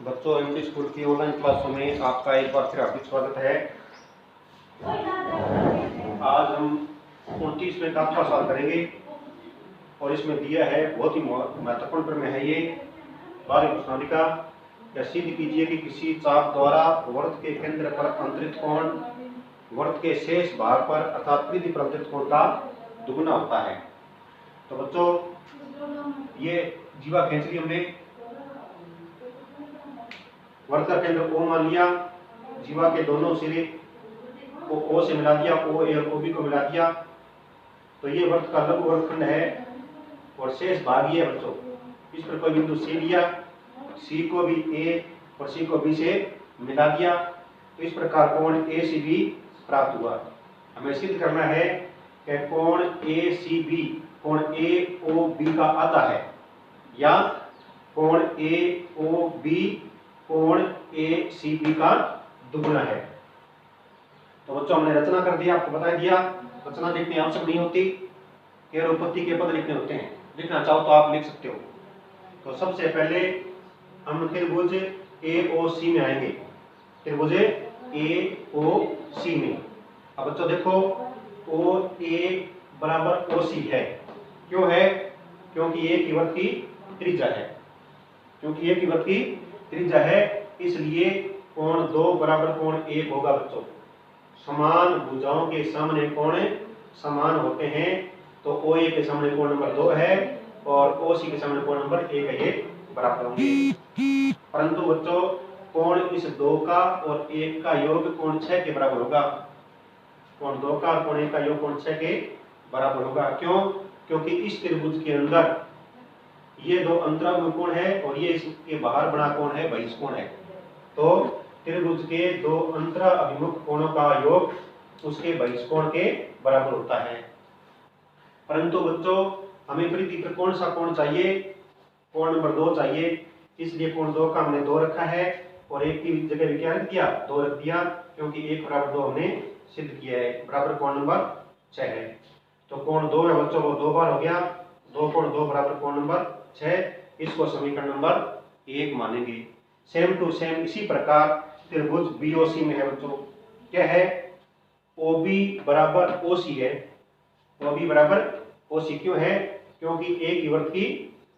बच्चों, MT school की online क्लासों में आपका एक बार फिर हार्दिक स्वागत है। आज हम 29वें का आपका सवाल करेंगे और इसमें दिया है बहुत ही महत्वपूर्ण प्रमेय है ये बाहरी प्रश्नावली या सिद्ध कीजिए कि किसी चाप द्वारा वृत्त के केंद्र पर अंतरित कोण वृत्त के शेष भाग पर अर्थात परिधि पर अंतरित कोण का दुगुना होता है। तो बच्चों, ये जीवा खींच ली हमने, वृत्त का केंद्र O मान लिया, जीवा के दोनों सिरे को O से मिला दिया, OA और OB को मिला दिया, तो ये वृत्त का लघु वृत्तखंड है और शेष भाग ये बच्चों। इस पर कोई बिंदु C लिया, C को भी A और C को B से मिला दिया, तो इस प्रकार कोण ACB प्राप्त हुआ। हमें सिद्ध करना है कि कोण ACB कोण AOB का आधा है या कोण AOB कोण ACB का दुगुना है। तो बच्चों, हमने रचना कर दिया, आपको बता दिया। रचना लिखनी आवश्यक नहीं होती, केवल उत्पत्ति के पद लिखने होते हैं। लिखना चाहो तो आप लिख सकते हो। तो सबसे पहले हम त्रिभुज AOC में आएंगे, त्रिभुज AOC में। अब बच्चों देखो, OA बराबर OC है। क्यों है? क्योंकि एक वृत्त की त्रिज्या है, क्योंकि एक वृत्त की त्रिज्या है, इसलिए कोण 2 बराबर कोण 1 होगा बच्चों। समान भुजाओं के सामने कोण समान होते हैं, तो OA के सामने कोण नंबर 2 है और OC के सामने कोण नंबर 1 है, ये बराबर होंगे। परंतु बच्चों, कोण इस 2 का और 1 का योग कोण 6 के बराबर होगा। कोण 2 का और कोण 1 का योग कोण 6 के बराबर होगा। क्यों? क्योंकि इस त्रिभुज के अंदर ये दो अंतराभिमुख कोण है और ये इसके बाहर बना कोण है बहिष्कोण है। तो त्रिभुज के दो अंतराभिमुख कोणों का योग उसके बहिष्कोण के बराबर होता है। परंतु बच्चों, हमें परिधि पर कौन सा कोण चाहिए? कोण नंबर 2 चाहिए, इसलिए कोण 2 का हमने 2 रखा है और 1 की जगह भी क्या रख दिया? 2 रख दिया, क्योंकि 1 बराबर 2 हमने सिद्ध किया है, बराबर कोण नंबर 6 है। तो कोण 2 है बच्चों, वो 2 बार हो गया, 2 कोण 2 बराबर कोण नंबर 6। इसको समीकरण नंबर 1 मानेंगे। सेम टू सेम इसी प्रकार त्रिभुज BOC में है बच्चों, क्या है? OB बराबर OC है। OB बराबर OC क्यों है? क्योंकि एक ही वृत्त की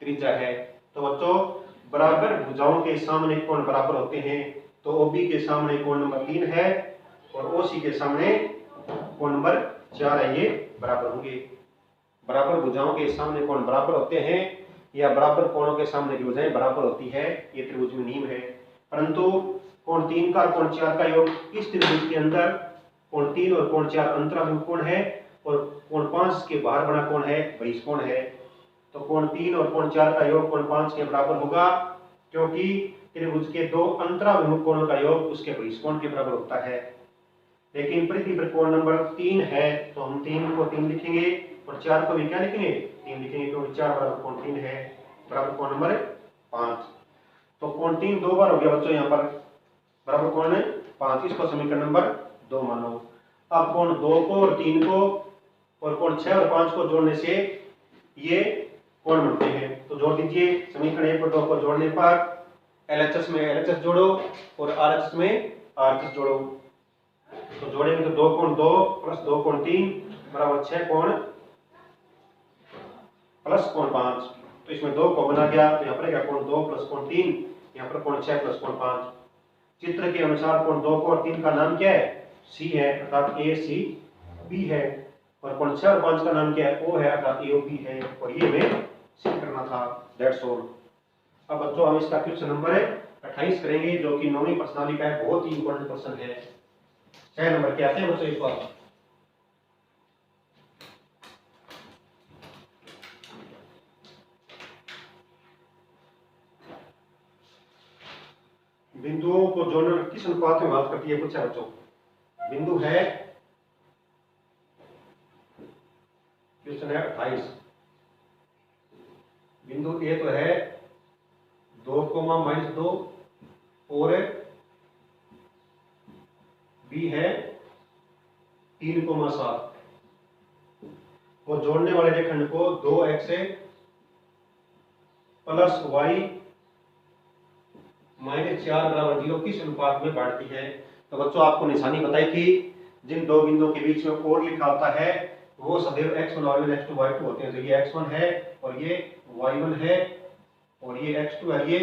त्रिज्या है। तो बच्चों, बराबर भुजाओं के सामने कोण बराबर होते हैं, तो OB के सामने कोण नंबर 3 है और OC के सामने कोण नंबर 4 है, ये बराबर होंगे। बराबर भुजाओं के सामने कोण बराबर होते हैं या बराबर कोणों के सामने की भुजाएं बराबर होती है, ये त्रिभुज में नियम है। परंतु कोण 3 का और कोण 4 का योग इस त्रिभुज के अंदर कोण 3 और कोण 4 अंतराभिमुख कोण है और कोण 5 के बाहर बना कोण है बहिष्कोण है। तो कोण 3 और कोण 4 का योग कोण 5 के बराबर होगा, क्योंकि त्रिभुज के दो अंतराभिमुख कोणों का योग उसके बहिष्कोण के बराबर होता है। लेकिन परिधि पर कोण नंबर 3 है, तो हम 3 को 3 लिखेंगे और 4 को भी क्या लिखेंगे? 3 लिखेंगे, क्योंकि 4 बराबर कोण 3 है, बराबर कोण नंबर 5। तो कोण 3 2 बार हो गया बच्चों, यहाँ पर बराबर कोण 5। इसको समीकरण नंबर 2 मानो। अब कोण 2 को और 3 को और कोण 6 और 5 को जोड़ने से ये कोण बनते हैं। तो जोड़ दीजिए, समीकरण 1 और 2 को जोड़ने पर LHS में LHS जोड़ो और RHS में RHS जोड़ो। तो जोड़ेंगे तो 2 कोण 2 प्लस 2 कोण 3 बराबर 6 कोण प्लस कोण 5। तो इसमें 2 को बना गया, तो यहाँ पर क्या? कोण 2 प्लस कोण 3, यहाँ पर कोण 6 प्लस कोण 5। चित्र के अनुसार कोण 2 को और 3 का नाम क्या है? C है, अर्थात ACB है, और कोण 6 और 5 का नाम क्या है? O है, अर्थात AOB है। और ये हमें सिद्ध करना था, दैट्स ऑल। अब बच्चों, हम इसका क्वेश्चन नंबर 28 करेंगे, जो कि 9वीं प्रश्नावली का है, बहुत ही इंपॉर्टेंट क्वेश्चन है। 6 नंबर के आते हैं बच्चों इस बार। बिंदुओं को जोड़ना किस अनुपात में बात करती है? पूछा बच्चों। बिंदु है, क्वेश्चन है 28। बिंदु A तो है 2, और B है 3,7 और जोड़ने वाले रेखखंड को 2x प्लस y -4 बराबर 0 किस अनुपात में बांटती है? तो बच्चों आपको निशानी बताई थी, जिन दो बिंदुओं के बीच में और लिखा होता है वो सदैव x1 y1 x2 y2 होते हैं। तो ये x1 है और ये y1 है और ये x2 है, ये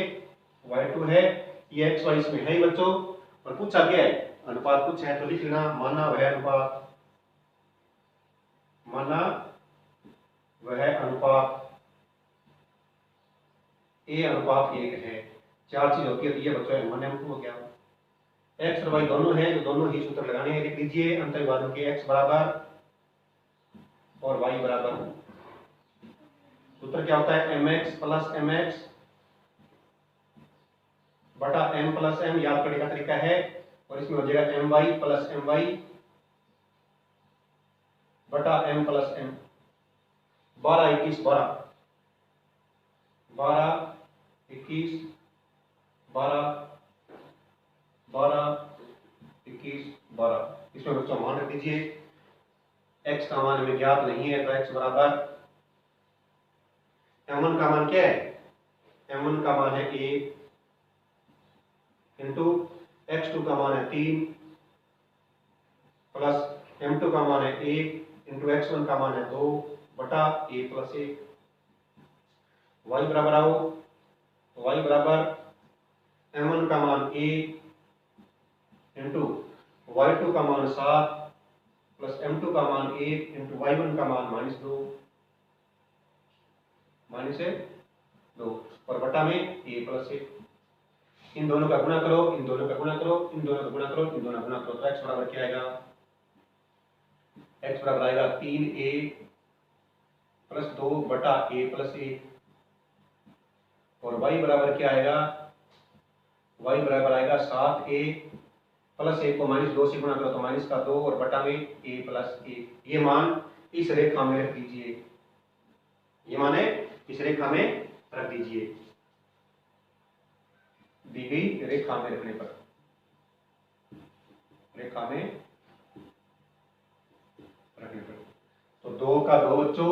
y2 है, ये xy इसमें है ही बच्चों। और पूछा क्या है? अनुपात पूछा है तो लिख लेना, माना वह अनुपात, माना वह अनुपात a अनुपात 1 है। चार चीज होती है तो ये बच्चों मान्य हो गया। x और y दोनों हैं तो दोनों ही सूत्र लगाने हैं। लिख लीजिए अंतर्विभाजन के x बराबर और y बराबर, सूत्र क्या होता है? mx प्लस mx बटा m प्लस m, याद करने का तरीका है। और इसमें हो जाएगा my प्लस my बटा m प्लस m। 12 21 12 12 21 12 12 21 12। इसमें बच्चों मान रख दीजिए x का मान हमें ज्ञात नहीं है तो x बराबर m1 का मान क्या है? m1 का मान है 1 इंटू x2 का मान है 3 प्लस m2 का मान है 1 इंटू x1 का मान है 2 बटा a प्लस 1। y बराबर आओ, y बराबर m1 का मान 1 इंटू y2 का मान 7 प्लस m2 का मान 1 इंटू y1 का मान -2 -2 और बटा में a प्लस 1। इन दोनों का गुणा करो, इन दोनों का गुणा करो, इन दोनों का गुणा करो, इन दोनों का गुणा करो तो x बराबर क्या आएगा? x बराबर आएगा 3a प्लस 2 बटा a प्लस 1। और y बराबर क्या आएगा? y बराबर आएगा 7a प्लस 1 को -2 से गुणा करो तो -2 और बटा में a प्लस 1। ये मान इस रेखा में रख दीजिए, ये माने इस रेखा में रख दीजिए, दी गई रेखा में रखने पर, रेखा में रखने पर तो 2 का 2 बच्चों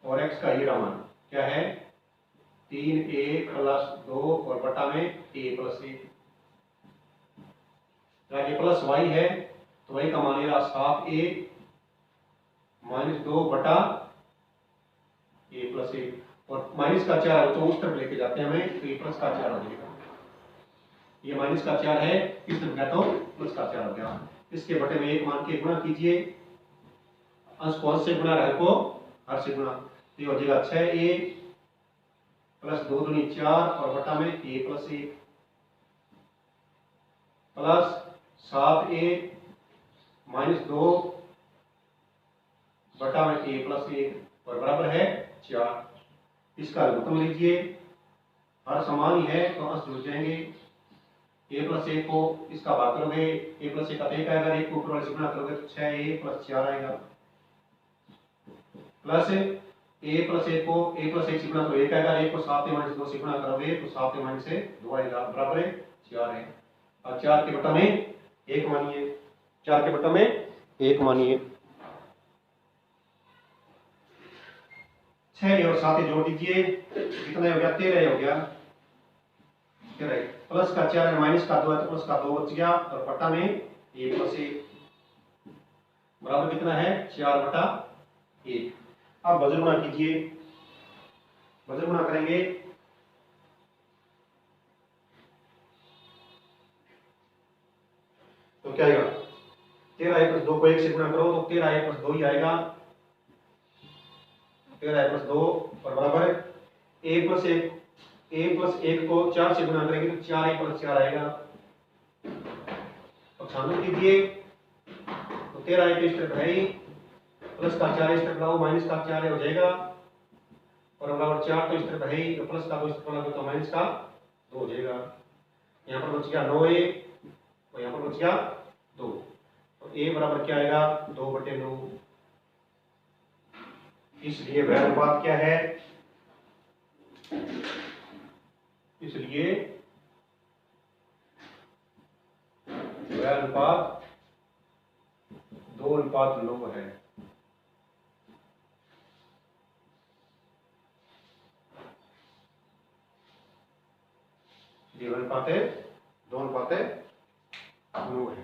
और x का ये मान क्या है? 3a प्लस 2 और बटा में a प्लस 1। ये प्लस y है तो y का मान आएगा 7a -2 बटा a प्लस 1 और माइनस का 4 बच्चों उस तरफ लेके जाते हैं हमें तो ये प्लस का 4 हो जाएगा। ये माइनस का 4 है, इस तरफ गया तो प्लस का 4 हो गया। इसके बटे में 1 मान के गुणा कीजिए, अंश को अंश से गुणा, हर को हर से गुणा, तो ये हो जाएगा 6a प्लस 2 दूनी 4 और बटा में a प्लस 1 प्लस 7a -2 बटा में a प्लस 1 और बराबर है 4। इसका लघुत्तम लीजिए, हर समान ही है तो अंश जुड़ जाएंगे। a प्लस 1 को इसका भाग करोगे, a प्लस 1 का 1 आएगा, 1 को ऊपर वाले से गुणा करोगे तो 6a प्लस 4 आएगा प्लस a प्लस 1 को a प्लस 1 से गुणा करो 1 आएगा, 1 को 7 - 2 से गुणा करोगे तो 7 - 2 आएगा, बराबर है 4 है। और 4 के बटा में 1 मानिए, 4 के बटा में 1 मानिए। 6 और 7 जोड़ दीजिए, कितना हो गया? 13 हो गया। 13 प्लस का 4 माइनस का 2 है तो प्लस का 2 बच गया और बटा में a प्लस 1 बराबर कितना है? 4 बटा 1। अब वज्र गुणा कीजिए, वज्र गुणा करेंगे तो क्या आएगा? 13a प्लस 2 को 1 से गुणा करो तो 13a प्लस 2 ही आएगा, 13a प्लस 2 और बराबर a प्लस 1 को 4 से गुणा करेंगे तो 4a प्लस 4 आएगा। तो छानन कीजिए तो 13a के इस तरफ है ही, प्लस का 4 इस तरफ लाओ, माइनस का 4 हो जाएगा और बराबर 4 तो इस तरफ है ही तो प्लस का 2 इस तरफ लाओ तो माइनस का 2 हो जाएगा। यहाँ पर बच गया 9a और यहाँ पर बच गया 2 तो a बराबर क्या आएगा? 2/9। इसलिए वह अनुपात क्या है? इसलिए वह अनुपात 2:9 है। ये अनुपात है 2 अनुपात 9 है।